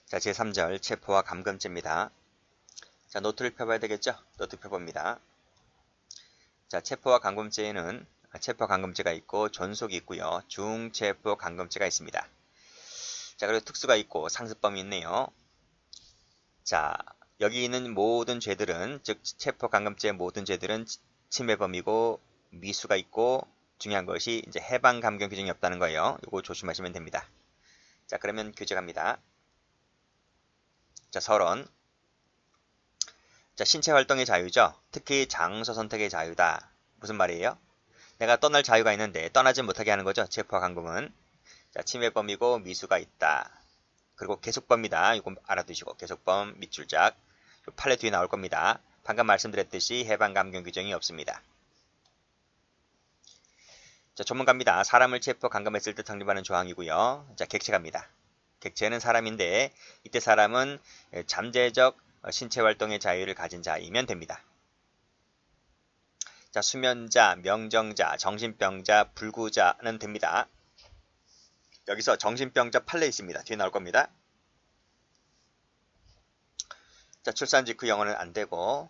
자, 제3절 체포와 감금죄입니다. 자, 노트를 펴봐야 되겠죠? 노트 펴봅니다. 자, 체포와 감금죄에는 체포 감금죄가 있고 존속이 있고요. 중체포 감금죄가 있습니다. 자, 그리고 특수가 있고 상습범이 있네요. 자, 여기 있는 모든 죄들은, 즉 체포 감금죄의 모든 죄들은 침해범이고 미수가 있고 중요한 것이 이제 해방 감경 규정이 없다는 거예요. 이거 조심하시면 됩니다. 자, 그러면 교재 갑니다. 자, 서론. 자, 신체 활동의 자유죠. 특히 장소 선택의 자유다. 무슨 말이에요? 내가 떠날 자유가 있는데 떠나지 못하게 하는 거죠. 체포와 감금은. 자, 침해범이고 미수가 있다. 그리고 계속범이다. 이거 알아두시고 계속범, 밑줄짝. 판례 뒤에 나올 겁니다. 방금 말씀드렸듯이 해방 감경 규정이 없습니다. 자, 전문가입니다. 사람을 체포 감금했을 때 성립하는 조항이고요. 자, 객체 갑니다. 객체는 사람인데 이때 사람은 잠재적 신체 활동의 자유를 가진 자이면 됩니다. 자, 수면자, 명정자, 정신병자, 불구자는 됩니다. 여기서 정신병자 판례 있습니다. 뒤에 나올 겁니다. 자, 출산 직후 영어는 안 되고,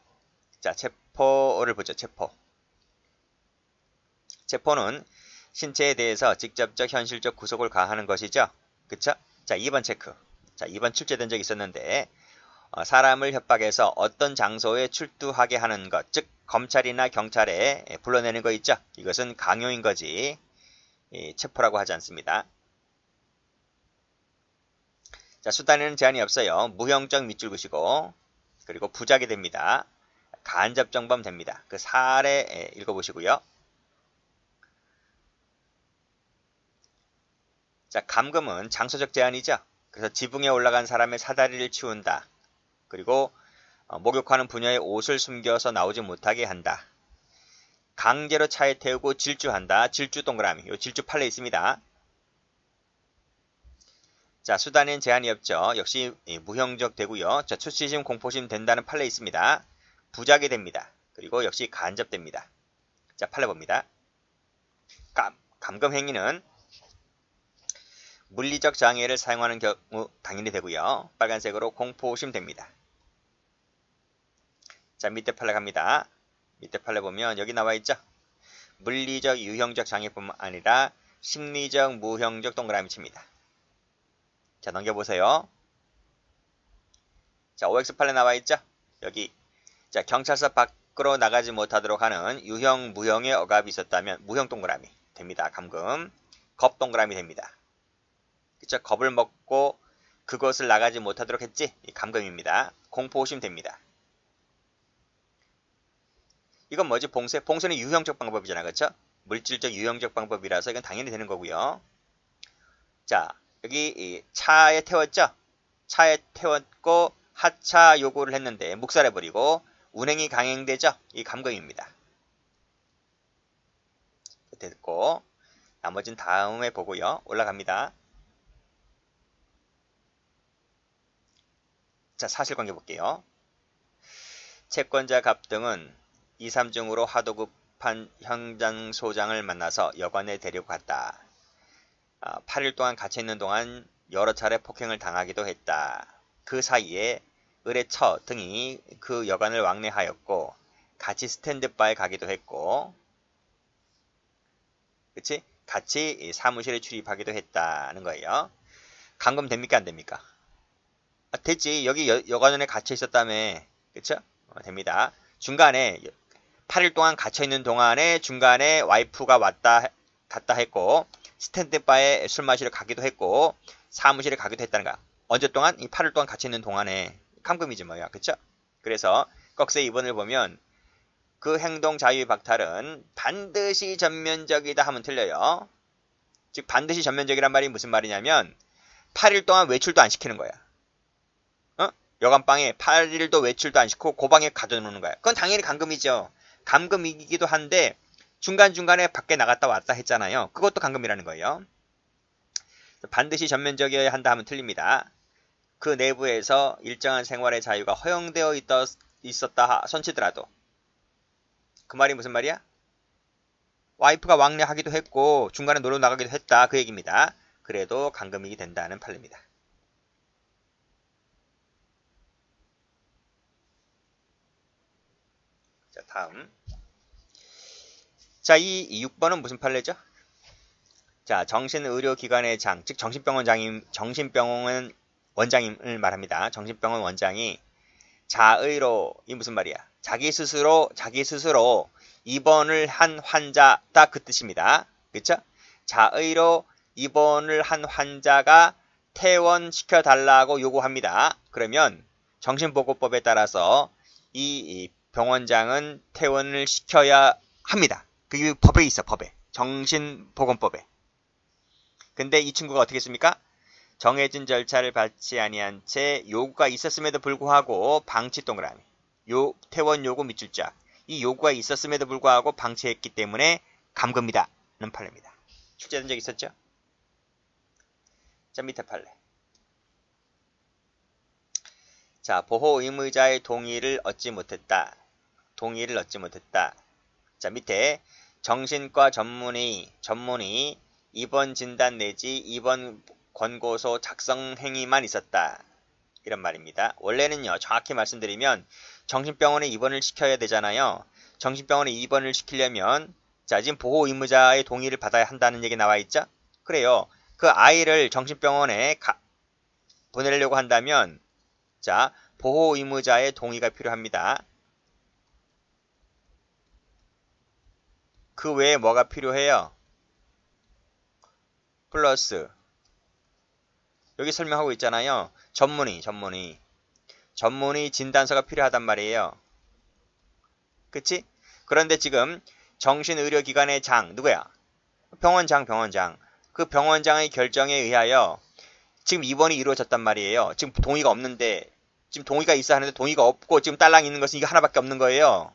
자, 체포를 보죠. 체포. 체포는 신체에 대해서 직접적 현실적 구속을 가하는 것이죠. 그쵸? 자, 2번 체크. 자, 2번 출제된 적이 있었는데, 사람을 협박해서 어떤 장소에 출두하게 하는 것, 즉 검찰이나 경찰에 불러내는 거 있죠. 이것은 강요인 거지 체포라고 하지 않습니다. 자, 수단에는 제한이 없어요. 무형적 밑줄 그시고 그리고 부작이 됩니다. 간접정범 됩니다. 그 사례 읽어보시고요. 자, 감금은 장소적 제한이죠. 그래서 지붕에 올라간 사람의 사다리를 치운다. 그리고 목욕하는 부녀의 옷을 숨겨서 나오지 못하게 한다. 강제로 차에 태우고 질주한다. 질주 동그라미. 요 질주 판례 있습니다. 자, 수단엔 제한이 없죠. 역시 무형적 되고요. 자, 수치심, 공포심 된다는 판례 있습니다. 부작이 됩니다. 그리고 역시 간접됩니다. 자, 판례 봅니다. 감금 행위는 물리적 장애를 사용하는 경우 당연히 되고요. 빨간색으로 공포심 됩니다. 자, 밑에 판례 갑니다. 밑에 판례 보면 여기 나와 있죠. 물리적 유형적 장애뿐만 아니라 심리적 무형적 동그라미 칩니다. 자, 넘겨보세요. 자, OX 판례 나와 있죠. 여기. 자, 경찰서 밖으로 나가지 못하도록 하는 유형 무형의 억압이 있었다면 무형 동그라미 됩니다. 감금. 겁 동그라미 됩니다. 그쵸? 겁을 먹고 그것을 나가지 못하도록 했지? 감금입니다. 공포심 됩니다. 이건 뭐지? 봉쇄? 봉쇄는 유형적 방법이잖아. 그쵸? 물질적 유형적 방법이라서 이건 당연히 되는 거고요. 자, 여기 차에 태웠죠? 차에 태웠고 하차 요구를 했는데 묵살해버리고 운행이 강행되죠? 이 감금입니다. 됐고 나머지는 다음에 보고요. 올라갑니다. 자, 사실관계 볼게요. 채권자 갑 등은 2, 3중으로 하도 급한 현장소장을 만나서 여관에 데리고 갔다. 8일 동안 갇혀있는 동안 여러 차례 폭행을 당하기도 했다. 그 사이에 의뢰처 등이 그 여관을 왕래하였고 같이 스탠드바에 가기도 했고 그치? 같이 사무실에 출입하기도 했다는 거예요. 감금 됩니까? 안 됩니까? 됐지. 여기 여관에 갇혀 있었다며. 그쵸? 됩니다. 중간에 8일 동안 갇혀있는 동안에 중간에 와이프가 왔다 갔다 했고 스탠드바에 술 마시러 가기도 했고 사무실에 가기도 했다는 거야. 언제 동안? 이 8일 동안 갇혀있는 동안에 감금이지 뭐야. 그쵸? 그래서 꺽쇠 2번을 보면 그 행동 자유의 박탈은 반드시 전면적이다 하면 틀려요. 즉 반드시 전면적이란 말이 무슨 말이냐면 8일 동안 외출도 안 시키는 거야. 여관방에 8일도 외출도 안 시키고 그 방에 가둬놓는 거야. 그건 당연히 감금이죠. 감금이기도 한데 중간중간에 밖에 나갔다 왔다 했잖아요. 그것도 감금이라는 거예요. 반드시 전면적이어야 한다 하면 틀립니다. 그 내부에서 일정한 생활의 자유가 허용되어 있었다 손치더라도 그 말이 무슨 말이야? 와이프가 왕래하기도 했고 중간에 놀러 나가기도 했다 그 얘기입니다. 그래도 감금이 된다는 판례입니다. 다음. 자, 이 6번은 무슨 판례죠? 자, 정신의료기관의 장, 즉 정신병원 원장임을 말합니다. 정신병원 원장이 자의로, 이 무슨 말이야? 자기 스스로 입원을 한 환자다, 그 뜻입니다. 그쵸? 자의로 입원을 한 환자가 퇴원시켜 달라고 요구합니다. 그러면 정신보건법에 따라서 이 병원장은 퇴원을 시켜야 합니다. 그게 법에 있어, 법에. 정신보건법에. 근데 이 친구가 어떻게 했습니까? 정해진 절차를 밟지 아니한 채 요구가 있었음에도 불구하고 방치 동그라미. 퇴원 요구 밑줄 자. 이 요구가 있었음에도 불구하고 방치했기 때문에 감금이다 는 판례입니다. 출제된 적 있었죠? 자, 밑에 판례. 자, 보호 의무자의 동의를 얻지 못했다. 자, 밑에 정신과 전문의 입원 진단 내지 입원 권고서 작성 행위만 있었다. 이런 말입니다. 원래는요, 정확히 말씀드리면 정신병원에 입원을 시켜야 되잖아요. 정신병원에 입원을 시키려면 자, 지금 보호 의무자의 동의를 받아야 한다는 얘기 나와 있죠? 그래요. 그 아이를 정신병원에 보내려고 한다면 자, 보호 의무자의 동의가 필요합니다. 그 외에 뭐가 필요해요? 플러스 여기 설명하고 있잖아요. 전문의 진단서가 필요하단 말이에요. 그치? 그런데 지금 정신의료기관의 장, 누구야? 병원장. 그 병원장의 결정에 의하여 지금 입원이 이루어졌단 말이에요. 지금 동의가 없는데, 지금 동의가 있어야 하는데 동의가 없고 지금 딸랑 있는 것은 이거 하나밖에 없는 거예요.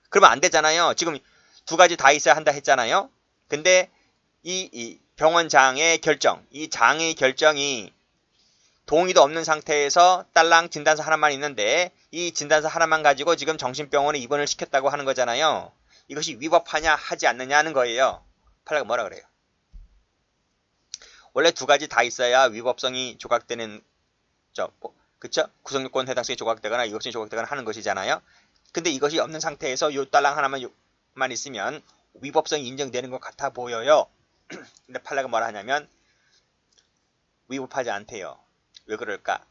그러면 안 되잖아요. 지금 두 가지 다 있어야 한다 했잖아요. 근데 이 병원장의 결정, 이 장의 결정이 동의도 없는 상태에서 딸랑 진단서 하나만 있는데 이 진단서 하나만 가지고 지금 정신병원에 입원을 시켰다고 하는 거잖아요. 이것이 위법하냐 하지 않느냐 하는 거예요. 판례가 뭐라 그래요? 원래 두 가지 다 있어야 위법성이 조각되는 그쵸? 구성요건 해당성이 조각되거나 위법성이 조각되거나 하는 것이잖아요. 근데 이것이 없는 상태에서 요 딸랑 하나만 있으면 위법성이 인정되는 것 같아 보여요. 근데 판례가 뭐라 하냐면 위법하지 않대요. 왜 그럴까?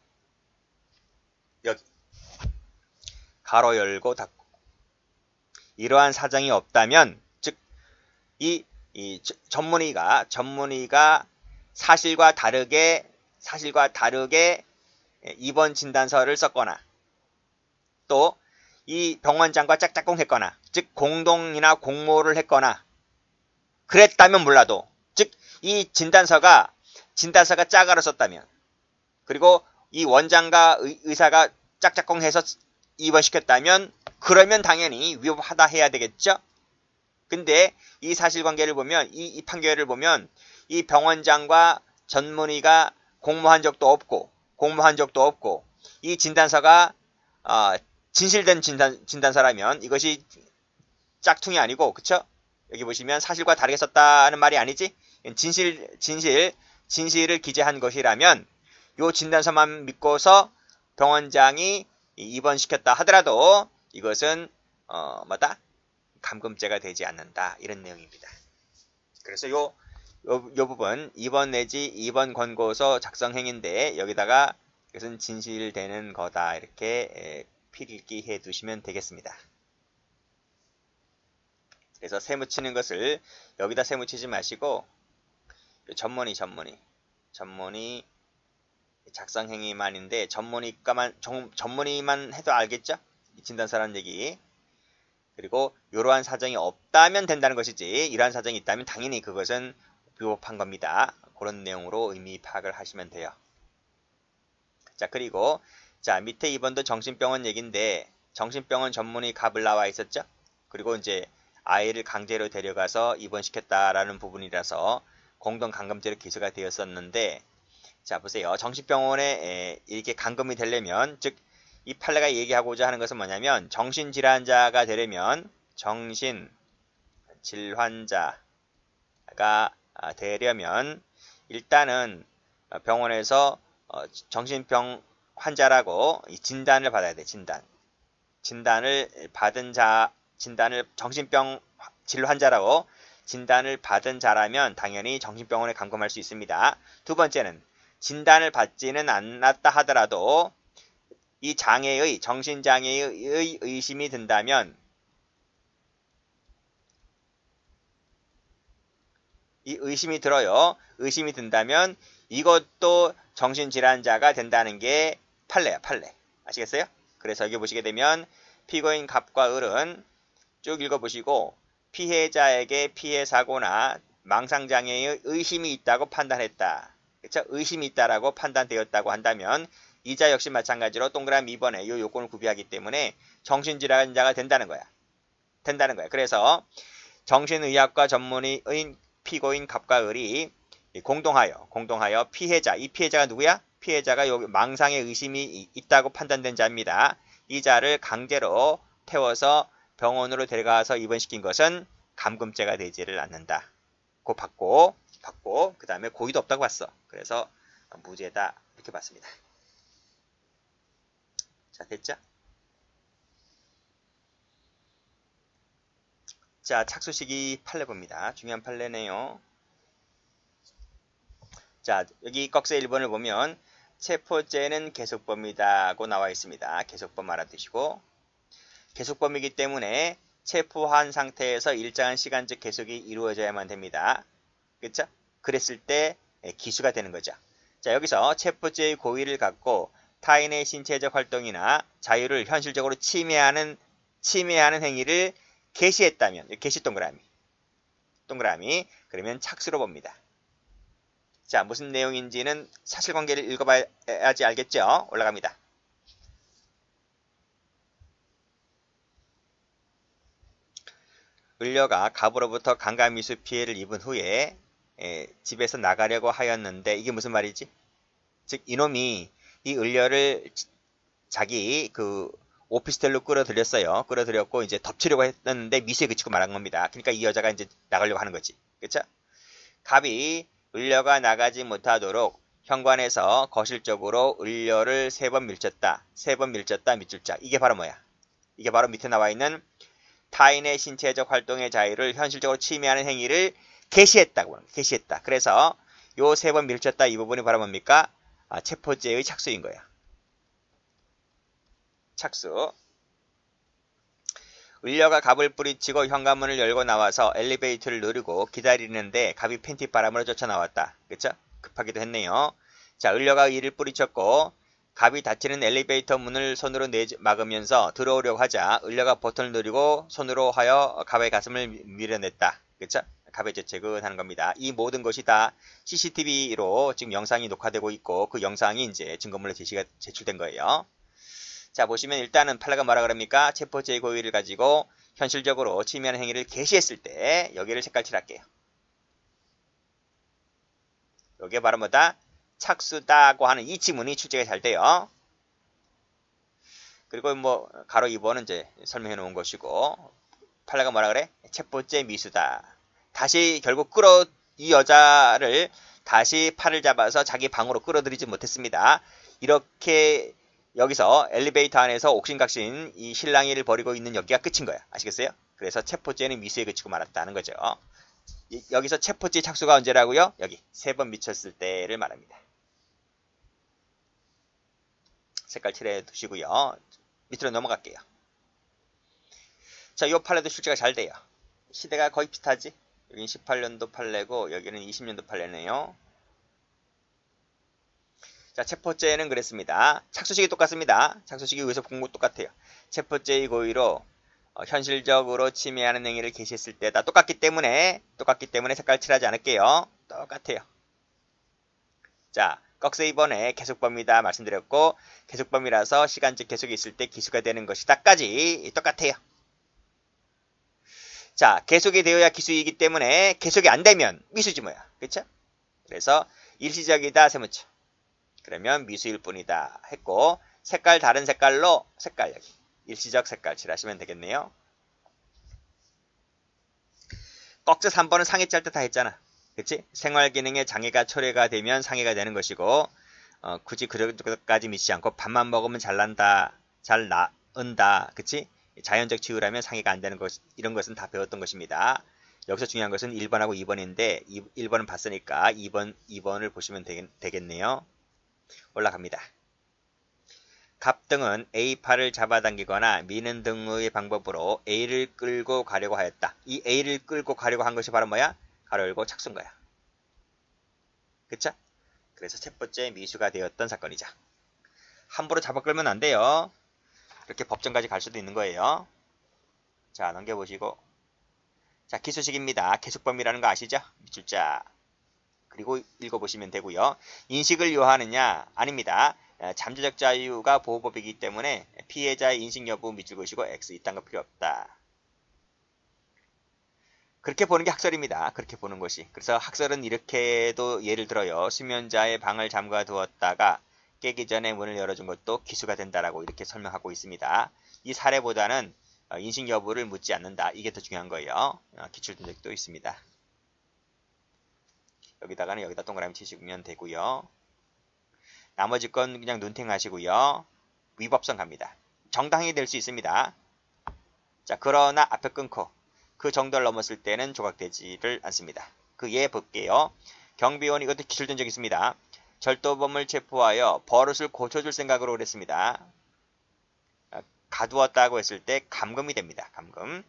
여기 가로 열고 닫고 이러한 사정이 없다면 즉 이 전문의가 사실과 다르게 입원 진단서를 썼거나 또 이 병원장과 짝짝꿍했거나 즉 공동이나 공모를 했거나 그랬다면 몰라도 즉 이 진단서가 짝으로 썼다면 그리고 이 원장과 의사가 짝짝꿍해서 입원시켰다면 그러면 당연히 위법하다 해야 되겠죠. 근데 이 사실관계를 보면 이 판결을 보면 이 병원장과 전문의가 공모한 적도 없고 이 진단서가 진실된 진단서라면 이것이 짝퉁이 아니고 그쵸? 여기 보시면 사실과 다르게 썼다는 말이 아니지? 진실을 기재한 것이라면 요 진단서만 믿고서 병원장이 입원시켰다 하더라도 이것은 감금죄가 되지 않는다 이런 내용입니다. 그래서 요 부분 입원 내지 입원 권고서 작성 행위인데 여기다가 이것은 진실되는 거다 이렇게 필기 해 두시면 되겠습니다. 그래서 세무 치는 것을 여기다 세무 치지 마시고 전문의 작성 행위만인데 전문의만 해도 알겠죠? 이 진단서라는 얘기. 그리고 이러한 사정이 없다면 된다는 것이지 이러한 사정이 있다면 당연히 그것은 위법한 겁니다. 그런 내용으로 의미 파악을 하시면 돼요. 자, 그리고 자, 밑에 2번도 정신병원 얘기인데 정신병원 전문의 갑을 나와 있었죠? 그리고 이제 아이를 강제로 데려가서 입원시켰다라는 부분이라서 공동감금죄로 기소가 되었었는데 자, 보세요. 정신병원에 이렇게 감금이 되려면 즉 이 판례가 얘기하고자 하는 것은 뭐냐면 정신질환자가 되려면 일단은 병원에서 정신병 환자라고 진단을 받아야 돼. 진단을 받은 자 정신병 진료 환자라고 진단을 받은 자라면 당연히 정신병원에 감금할 수 있습니다. 두 번째는 진단을 받지는 않았다 하더라도 이 장애의 정신장애의 의심이 든다면 이 의심이 들어요. 의심이 든다면 이것도 정신질환자가 된다는 게 판례야, 판례. 아시겠어요? 그래서 여기 보시게 되면 피고인 갑과 을은 쭉 읽어보시고 피해자에게 피해 사고나 망상장애의 의심이 있다고 판단했다. 그렇죠? 의심이 있다라고 판단되었다고 한다면 이자 역시 마찬가지로 동그라미 2번에 이 요건을 구비하기 때문에 정신질환자가 된다는 거야. 그래서 정신의학과 전문의인 피고인 갑과 을이 공동하여 피해자, 이 피해자가 누구야? 피해자가 여기 망상의 의심이 있다고 판단된 자입니다. 이 자를 강제로 태워서 병원으로 데려가서 입원시킨 것은 감금죄가 되지를 않는다. 그 받고 그 다음에 고의도 없다고 봤어. 그래서 무죄다 이렇게 봤습니다. 자, 됐죠? 자, 착수시기 판례 봅니다. 중요한 판례네요. 자, 여기 꺽쇠 1번을 보면 체포죄는 계속범이다고 나와 있습니다. 계속범 알아두시고 계속범이기 때문에 체포한 상태에서 일정한 시간적 계속이 이루어져야만 됩니다. 그렇죠? 그랬을 때 기수가 되는 거죠. 자, 여기서 체포죄의 고의를 갖고 타인의 신체적 활동이나 자유를 현실적으로 침해하는 행위를 개시했다면, 개시 동그라미. 그러면 착수로 봅니다. 자, 무슨 내용인지는 사실관계를 읽어봐야지 알겠죠? 올라갑니다. 을려가 갑으로부터 강간미수 피해를 입은 후에 집에서 나가려고 하였는데 이게 무슨 말이지? 즉 이놈이 이 을려를 자기 그 오피스텔로 끌어들였어요. 끌어들였고 이제 덮치려고 했는데 미수에 그치고 말한 겁니다. 그러니까 이 여자가 이제 나가려고 하는 거지. 그렇죠? 갑이 을려가 나가지 못하도록 현관에서 거실적으로 을려를 3번 밀쳤다. 3번 밀쳤다 밑줄 자. 이게 바로 뭐야? 이게 바로 밑에 나와 있는 타인의 신체적 활동의 자유를 현실적으로 침해하는 행위를 개시했다고 합니다. 개시했다. 그래서 요 3번 밀쳤다 이 부분이 바로 뭡니까? 체포죄의 착수인 거야. 착수. 을려가 갑을 뿌리치고 현관문을 열고 나와서 엘리베이터를 누르고 기다리는데 갑이 팬티바람으로 쫓아나왔다. 그쵸? 급하기도 했네요. 자, 을려가 이를 뿌리쳤고 갑이 닫히는 엘리베이터 문을 손으로 막으면서 들어오려고 하자 을려가 버튼을 누르고 손으로 하여 갑의 가슴을 밀어냈다. 그쵸? 갑의 죄책은 하는 겁니다. 이 모든 것이 다 CCTV로 지금 영상이 녹화되고 있고 그 영상이 이제 증거물로 제출된 거예요. 자, 보시면 일단은 판례가 뭐라 그럽니까? 체포죄의 고의를 가지고 현실적으로 침해하는 행위를 개시했을 때 여기를 색깔 칠할게요. 여기에 바로 뭐다? 착수다고 하는 이 지문이 출제가 잘 돼요. 그리고 뭐 가로 2번은 이제 설명해 놓은 것이고 판례가 뭐라 그래? 체포죄 미수다. 다시 결국 이 여자를 다시 팔을 잡아서 자기 방으로 끌어들이지 못했습니다. 이렇게 여기서 엘리베이터 안에서 옥신각신 이 실랑이를 벌이고 있는 여기가 끝인 거야. 아시겠어요? 그래서 체포죄는 미수에 그치고 말았다는 거죠. 여기서 체포죄 착수가 언제라고요? 여기 3번 미쳤을 때를 말합니다. 색깔 칠해 두시고요. 밑으로 넘어갈게요. 자, 이 판례도 출제가 잘 돼요. 시대가 거의 비슷하지? 여기는 18년도 판례고 여기는 20년도 판례네요. 자, 체포죄는 그랬습니다. 착수식이 똑같습니다. 착수식이 여기서 본 거 똑같아요. 체포죄의 고의로 현실적으로 침해하는 행위를 개시했을 때 다 똑같기 때문에 색깔 칠하지 않을게요. 똑같아요. 자, 꺽쇠 2번에 계속범이다 말씀드렸고 계속범이라서 시간적 계속이 있을 때 기수가 되는 것이다까지 똑같아요. 자, 계속이 되어야 기수이기 때문에 계속이 안 되면 미수지 뭐야. 그쵸? 그래서 일시적이다 세무쳐. 그러면 미수일 뿐이다 했고 색깔 다른 색깔로 색깔 여기 일시적 색깔 칠하시면 되겠네요. 꺽쇠 3번은 상해 짤 때 다 했잖아. 그치? 생활기능에 장애가 초래가 되면 상해가 되는 것이고 굳이 그것까지 미치지 않고 밥만 먹으면 잘 나은다. 그치? 자연적 치유라면 상해가 안 되는 것, 이런 것은 다 배웠던 것입니다. 여기서 중요한 것은 1번하고 2번인데 1번은 봤으니까 2번을 보시면 되겠네요. 올라갑니다. 갑등은 A파를 잡아당기거나 미는 등의 방법으로 A를 끌고 가려고 하였다. 이 A를 끌고 가려고 한 것이 바로 뭐야? 가로 열고 착수인 거야. 그쵸? 그래서 첫 번째 미수가 되었던 사건이죠. 함부로 잡아 끌면 안 돼요. 이렇게 법정까지 갈 수도 있는 거예요. 자, 넘겨보시고. 자, 기수식입니다. 계속범위라는 거 아시죠? 밑줄자. 그리고 읽어보시면 되고요. 인식을 요하느냐? 아닙니다. 잠재적 자유가 보호법이기 때문에 피해자의 인식 여부 밑줄 그시고 X 이딴 거 필요 없다. 그렇게 보는 게 학설입니다. 그렇게 보는 것이. 그래서 학설은 이렇게도 예를 들어요. 수면자의 방을 잠가 두었다가 깨기 전에 문을 열어준 것도 기수가 된다라고 이렇게 설명하고 있습니다. 이 사례보다는 인식 여부를 묻지 않는다. 이게 더 중요한 거예요. 기출된 적도 있습니다. 여기다가는 여기다 동그라미 치시면 되고요. 나머지 건 그냥 눈탱하시고요. 위법성 갑니다. 정당히 될 수 있습니다. 자, 그러나 앞에 끊고 그 정도를 넘었을 때는 조각되지를 않습니다. 그 예 볼게요. 경비원 이것도 기술된 적이 있습니다. 절도범을 체포하여 버릇을 고쳐줄 생각으로 그랬습니다. 가두었다고 했을 때 감금이 됩니다. 감금.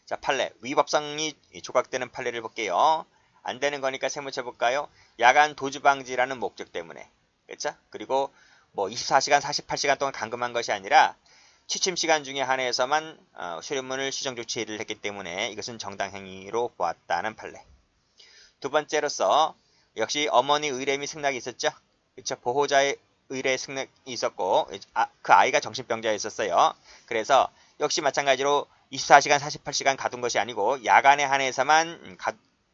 자, 판례. 위법성이 조각되는 판례를 볼게요. 안 되는 거니까 세무쳐 볼까요? 야간 도주 방지라는 목적 때문에. 그렇죠? 그리고 뭐 24시간, 48시간 동안 감금한 것이 아니라 취침 시간 중에 한해서만 수료문을 시정 조치를 했기 때문에 이것은 정당 행위로 보았다는 판례. 두 번째로서 역시 어머니 의뢰 및 승낙이 있었죠. 그렇죠? 보호자의 의뢰 승낙이 있었고 그 아이가 정신병자였었어요. 그래서 역시 마찬가지로 24시간, 48시간 가둔 것이 아니고 야간에 한해서만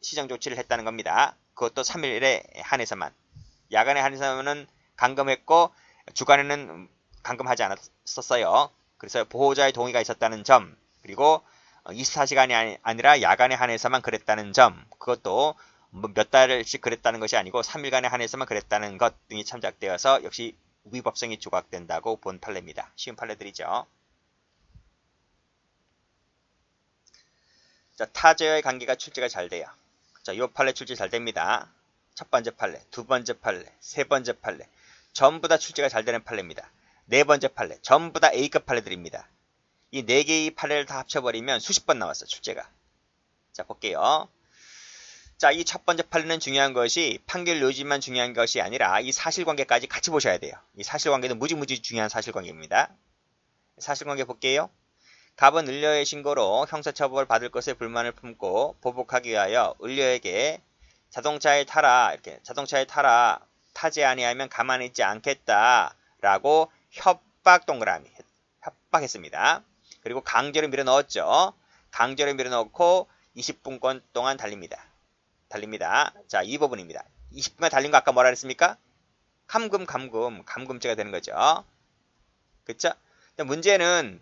시정 조치를 했다는 겁니다. 그것도 3일에 한해서만. 야간에 한해서는 감금했고 주간에는 감금하지 않았었어요. 그래서 보호자의 동의가 있었다는 점, 그리고 24시간이 아니라 야간에 한해서만 그랬다는 점, 그것도 몇 달씩 그랬다는 것이 아니고 3일간에 한해서만 그랬다는 것 등이 참작되어서 역시 위법성이 조각된다고 본 판례입니다. 쉬운 판례들이죠. 자, 타제와의 관계가 출제가 잘 돼요. 자, 이 판례 출제 잘 됩니다. 첫 번째 판례, 두 번째 판례, 세 번째 판례, 전부 다 출제가 잘 되는 판례입니다. 네 번째 판례, 전부 다 A급 판례들입니다. 이 네 개의 판례를 다 합쳐버리면 수십 번 나왔어, 출제가. 자, 볼게요. 자, 이 첫 번째 판례는 중요한 것이 판결 요지만 중요한 것이 아니라 이 사실관계까지 같이 보셔야 돼요. 이 사실관계는 무지무지 중요한 사실관계입니다. 사실관계 볼게요. 갑은 을려의 신고로 형사처벌 받을 것에 불만을 품고 보복하기 위하여 을려에게 자동차에 타라, 이렇게 자동차에 타라, 타지 아니하면 가만히 있지 않겠다라고 협박 동그라미, 협박했습니다. 그리고 강제로 밀어 넣었죠. 강제로 밀어 넣고 20분권 동안 달립니다. 자, 이 부분입니다. 20분간 달린 거 아까 뭐라 그랬습니까? 감금죄가 되는 거죠. 그쵸? 문제는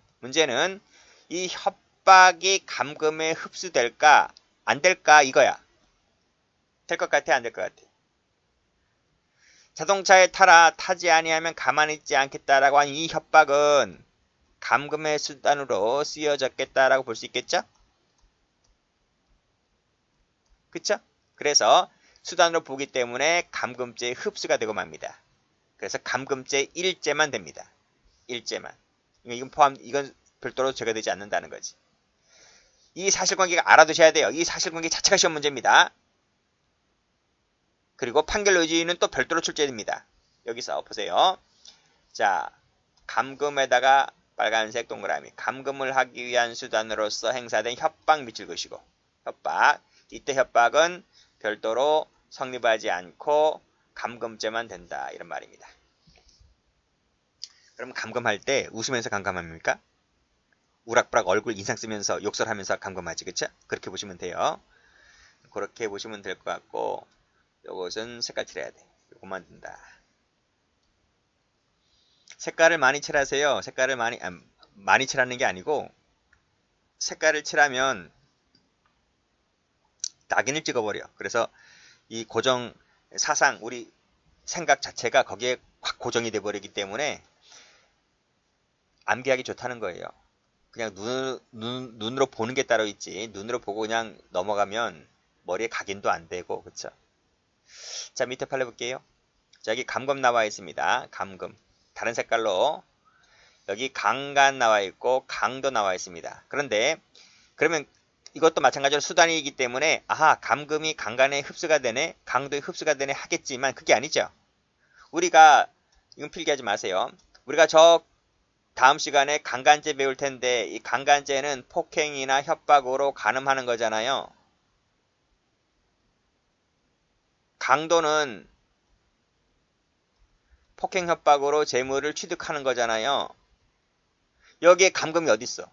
이 협박이 감금에 흡수될까 안 될까 이거야. 될 것 같아 안 될 것 같아. 자동차에 타라, 타지 아니하면 가만히 있지 않겠다라고 한 이 협박은 감금의 수단으로 쓰여졌겠다라고 볼 수 있겠죠? 그쵸? 그래서 수단으로 보기 때문에 감금죄의 흡수가 되고 맙니다. 그래서 감금죄 1죄만 됩니다. 1죄만. 이건 별도로 제거되지 않는다는 거지. 이 사실관계가 알아두셔야 돼요. 이 사실관계 자체가 시험 문제입니다. 그리고 판결 요지는 또 별도로 출제됩니다. 여기서 보세요. 자, 감금에다가 빨간색 동그라미. 감금을 하기 위한 수단으로서 행사된 협박 밑줄 그시고. 협박. 이때 협박은 별도로 성립하지 않고 감금죄만 된다. 이런 말입니다. 그럼 감금할 때 웃으면서 감금합니까? 우락부락 얼굴 인상 쓰면서 욕설하면서 감금하지, 그쵸? 그렇게 보시면 돼요. 그렇게 보시면 될 것 같고, 요것은 색깔 칠해야 돼. 요것만 된다. 색깔을 많이 칠하세요. 색깔을 많이 칠하는 게 아니고, 색깔을 칠하면 낙인을 찍어버려. 그래서 이 고정 사상, 우리 생각 자체가 거기에 확 고정이 돼버리기 때문에 암기하기 좋다는 거예요. 그냥 눈으로 보는 게 따로 있지. 눈으로 보고 그냥 넘어가면 머리에 각인도 안 되고, 그쵸? 자, 밑에 팔로 볼게요. 자, 여기 감금 나와 있습니다. 감금. 다른 색깔로. 여기 강간 나와 있고, 강도 나와 있습니다. 그런데, 그러면 이것도 마찬가지로 수단이기 때문에, 아하, 감금이 강간에 흡수가 되네, 강도에 흡수가 되네 하겠지만, 그게 아니죠. 우리가, 이건 필기하지 마세요. 우리가 저 다음 시간에 강간죄 배울 텐데 이 강간죄는 폭행이나 협박으로 간음하는 거잖아요. 강도는 폭행 협박으로 재물을 취득하는 거잖아요. 여기에 감금이 어디 있어?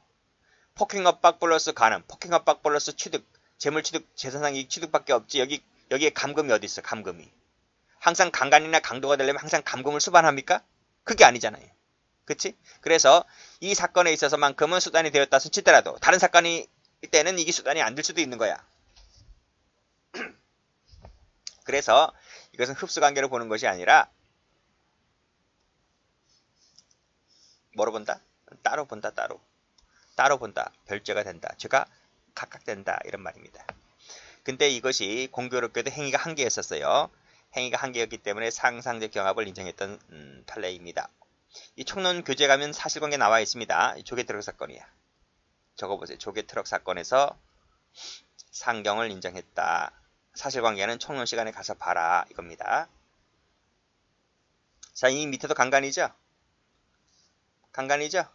폭행 협박 플러스 간음, 폭행 협박 플러스 취득, 재물 취득, 재산상 이익 취득밖에 없지. 여기에 감금이 어디 있어? 감금이. 항상 강간이나 강도가 되려면 항상 감금을 수반합니까? 그게 아니잖아요. 그치? 그래서 이 사건에 있어서만큼은 수단이 되었다 손치더라도 다른 사건이 때는 이게 수단이 안 될 수도 있는 거야. 그래서 이것은 흡수관계로 보는 것이 아니라 뭐로 본다? 따로 본다. 따로 본다. 별죄가 된다. 죄가 각각 된다. 이런 말입니다. 근데 이것이 공교롭게도 행위가 한 개였었어요. 행위가 한 개였기 때문에 상상적 경합을 인정했던 판례입니다. 이 총론 교재 가면 사실관계 나와 있습니다. 조개 트럭 사건이야. 적어보세요. 조개 트럭 사건에서 상경을 인정했다. 사실관계는 총론 시간에 가서 봐라. 이겁니다. 자, 이 밑에도 강간이죠? 강간이죠?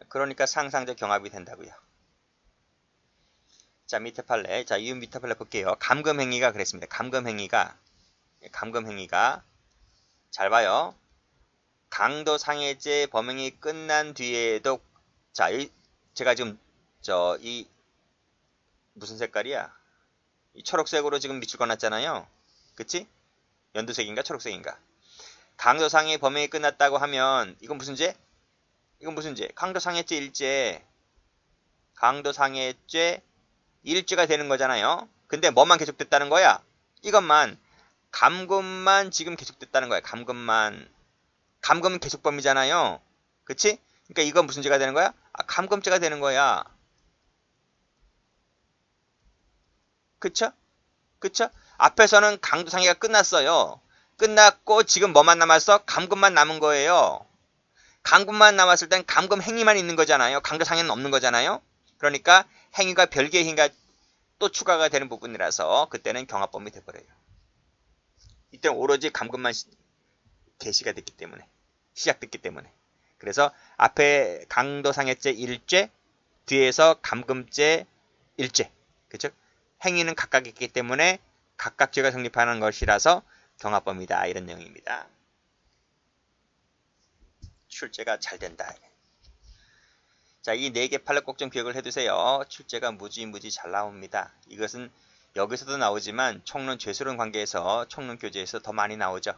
그러니까 상상적 경합이 된다고요. 자, 밑에 판례. 자, 이 밑에 판례 볼게요. 감금행위가 그랬습니다. 감금행위가 잘 봐요. 강도상해죄 범행이 끝난 뒤에도 자, 제가 지금 이 무슨 색깔이야? 이 초록색으로 지금 밑줄 꺼놨잖아요. 그치? 연두색인가 초록색인가? 강도상해 범행이 끝났다고 하면 이건 무슨 죄? 이건 무슨 죄? 강도상해죄 일죄. 강도상해죄 일죄가 되는 거잖아요. 근데 뭐만 계속됐다는 거야? 이것만 감금만 지금 계속됐다는 거야. 감금은 계속범이잖아요. 그치? 그러니까 이건 무슨 죄가 되는 거야? 감금죄가 되는 거야. 그쵸? 그쵸? 앞에서는 강도상해가 끝났어요. 끝났고 지금 뭐만 남았어? 감금만 남은 거예요. 감금만 남았을 땐 감금 행위만 있는 거잖아요. 강도상해는 없는 거잖아요. 그러니까 행위가 별개의 행위가 또 추가가 되는 부분이라서 그때는 경합범이 돼버려요. 이때는 오로지 감금만 개시가 됐기 때문에 시작됐기 때문에 그래서 앞에 강도상해죄 1죄 뒤에서 감금죄 1죄 그죠? 행위는 각각 있기 때문에 각각 죄가 성립하는 것이라서 경합범이다 이런 내용입니다. 출제가 잘 된다. 자, 이 4개 판례 꼭 좀 기억을 해두세요. 출제가 무지 잘 나옵니다. 이것은 여기서도 나오지만 총론 죄수론 관계에서 총론 교재에서 더 많이 나오죠.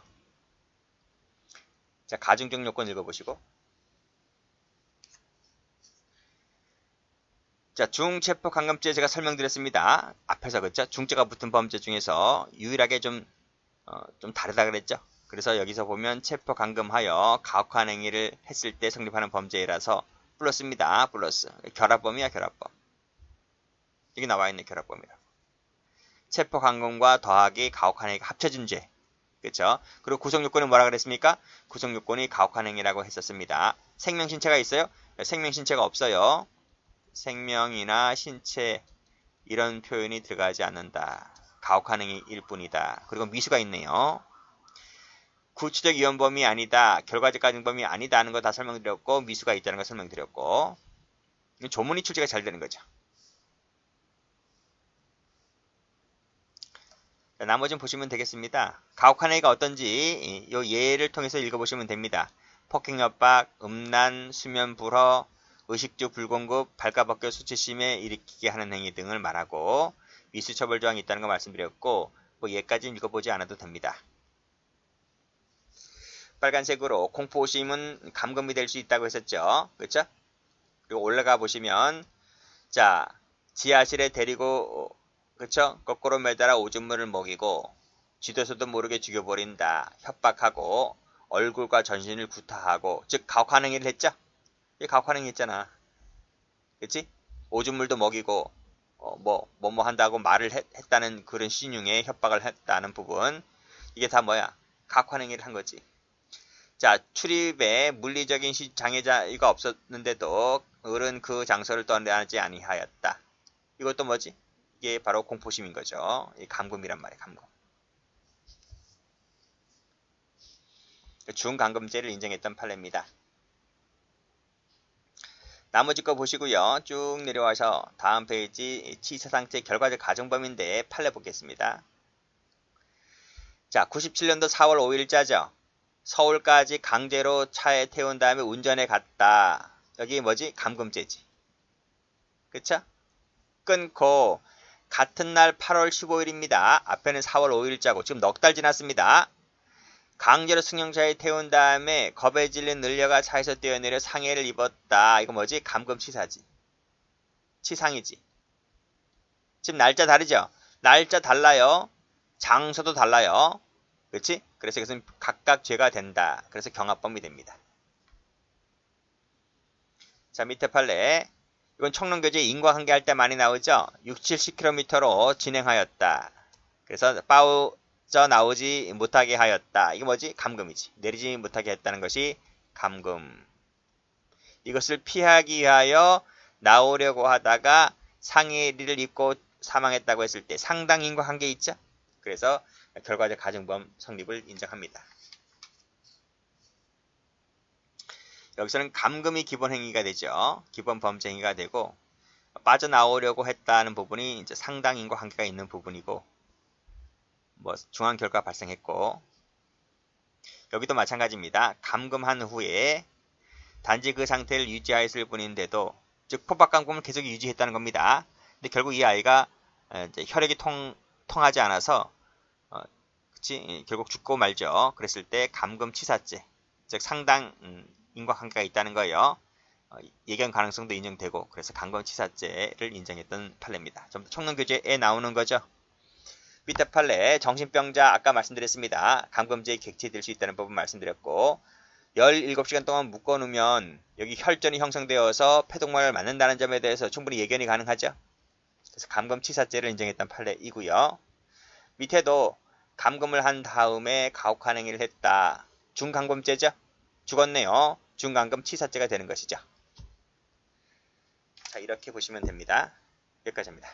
자, 가중적 요건 읽어보시고. 자, 중체포감금죄 제가 설명드렸습니다. 앞에서 그랬죠? 중죄가 붙은 범죄 중에서 유일하게 좀 다르다 그랬죠? 그래서 여기서 보면 체포감금하여 가혹한 행위를 했을 때 성립하는 범죄라서 플러스입니다. 플러스. 결합범이야, 결합범. 여기 나와 있는 결합범이라고. 체포감금과 더하기 가혹한 행위가 합쳐진 죄. 그렇죠? 그리고 구성요건이 뭐라 그랬습니까? 구성요건이 가혹한 행위라고 했었습니다. 생명신체가 있어요? 생명신체가 없어요. 생명이나 신체 이런 표현이 들어가지 않는다. 가혹한 행위일 뿐이다. 그리고 미수가 있네요. 구치적 위헌범이 아니다. 결과적 가중범이 아니다 하는 거 다 설명드렸고 미수가 있다는 거 설명드렸고 조문이 출제가 잘 되는 거죠. 자, 나머지는 보시면 되겠습니다. 가혹한 행위가 어떤지 이 예를 통해서 읽어보시면 됩니다. 폭행, 협박, 음란, 수면 불허, 의식주 불공급, 발가벗겨 수치심에 일으키게 하는 행위 등을 말하고 미수처벌 조항이 있다는 거 말씀드렸고 뭐 얘까지는 읽어보지 않아도 됩니다. 빨간색으로 공포심은 감금이 될 수 있다고 했었죠. 그렇죠? 그리고 올라가 보시면 자 지하실에 데리고 그렇죠? 거꾸로 매달아 오줌물을 먹이고 쥐도서도 모르게 죽여버린다. 협박하고 얼굴과 전신을 구타하고, 즉 가혹한 행위를 했죠. 이 가혹한 행위 했잖아. 그치? 오줌물도 먹이고 뭐 한다고 말을 했다는 그런 신용의 협박을 했다는 부분, 이게 다 뭐야? 가혹한 행위를 한 거지. 자, 출입에 물리적인 장애가 없었는데도 을은 그 장소를 떠나지 아니하였다. 이것도 뭐지? 이게 바로 공포심인 거죠. 이 감금이란 말이에요. 감금. 중감금죄를 인정했던 판례입니다. 나머지 거 보시고요. 쭉 내려와서 다음 페이지 치사상죄 결과적 가중범인데 판례 보겠습니다. 자, 97년도 4월 5일자죠. 서울까지 강제로 차에 태운 다음에 운전해 갔다. 여기 뭐지? 감금죄지. 그쵸? 끊고 같은 날 8월 15일입니다. 앞에는 4월 5일자고 지금 넉 달 지났습니다. 강제로 승용차에 태운 다음에 겁에 질린 늘려가 차에서 뛰어내려 상해를 입었다. 이거 뭐지? 감금치사지. 치상이지. 지금 날짜 다르죠? 날짜 달라요. 장소도 달라요. 그렇지? 그래서 이것은 각각 죄가 된다. 그래서 경합범이 됩니다. 자, 밑에 판례. 이건 청론교재 인과관계할 때 많이 나오죠? 60km로 진행하였다. 그래서 빠져나오지 못하게 하였다. 이게 뭐지? 감금이지. 내리지 못하게 했다는 것이 감금. 이것을 피하기 위하여 나오려고 하다가 상해리를 입고 사망했다고 했을 때 상당 인과관계 있죠? 그래서 결과적 가중범 성립을 인정합니다. 여기서는 감금이 기본 행위가 되죠. 기본 범죄 행위가 되고 빠져나오려고 했다는 부분이 이제 상당 인과관계가 있는 부분이고 뭐 중한 결과 발생했고 여기도 마찬가지입니다. 감금한 후에 단지 그 상태를 유지하였을 뿐인데도 즉 포박감금을 계속 유지했다는 겁니다. 근데 결국 이 아이가 이제 혈액이 통하지 않아서 결국 죽고 말죠. 그랬을 때 감금치사죄 즉 상당 인과관계가 있다는 거예요. 예견 가능성도 인정되고 그래서 감금치사죄를 인정했던 판례입니다. 좀 더 청론교재에 나오는 거죠. 밑에 판례 정신병자 아까 말씀드렸습니다. 감금죄에 객체될 수 있다는 부분 말씀드렸고 17시간 동안 묶어놓으면 여기 혈전이 형성되어서 폐동맥을 맞는다는 점에 대해서 충분히 예견이 가능하죠. 그래서 감금치사죄를 인정했던 판례이고요. 밑에도 감금을 한 다음에 가혹한 행위를 했다. 중감금죄죠. 죽었네요. 중감금치사죄가 되는 것이죠. 자, 이렇게 보시면 됩니다. 여기까지입니다.